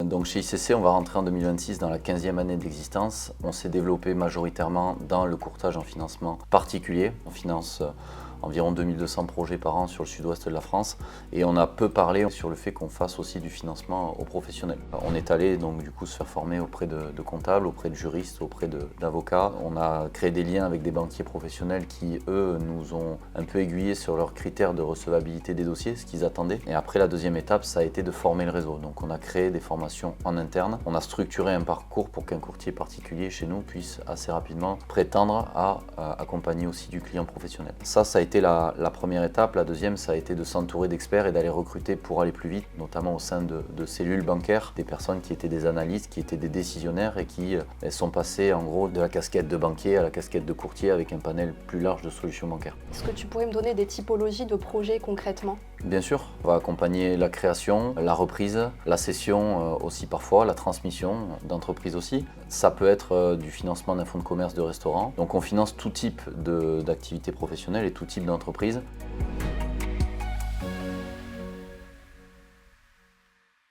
Donc chez ICC, on va rentrer en 2026 dans la 15e année d'existence. On s'est développé majoritairement dans le courtage en financement particulier. On finance environ 2200 projets par an sur le sud-ouest de la France et on a peu parlé sur le fait qu'on fasse aussi du financement aux professionnels. On est allé donc du coup se faire former auprès de comptables, auprès de juristes, auprès d'avocats. On a créé des liens avec des banquiers professionnels qui eux nous ont un peu aiguillés sur leurs critères de recevabilité des dossiers, ce qu'ils attendaient. Et après la deuxième étape, ça a été de former le réseau. Donc on a créé des formations en interne. On a structuré un parcours pour qu'un courtier particulier chez nous puisse assez rapidement prétendre à accompagner aussi du client professionnel. Ça a été la première étape. La deuxième, ça a été de s'entourer d'experts et d'aller recruter pour aller plus vite, notamment au sein de cellules bancaires, des personnes qui étaient des analystes, qui étaient des décisionnaires et qui sont passées en gros de la casquette de banquier à la casquette de courtier avec un panel plus large de solutions bancaires. Est-ce que tu pourrais me donner des typologies de projets concrètement ? Bien sûr, on va accompagner la création, la reprise, la cession aussi parfois, la transmission d'entreprise aussi. Ça peut être du financement d'un fonds de commerce de restaurant. Donc on finance tout type d'activités professionnelles et tout type d'entreprise.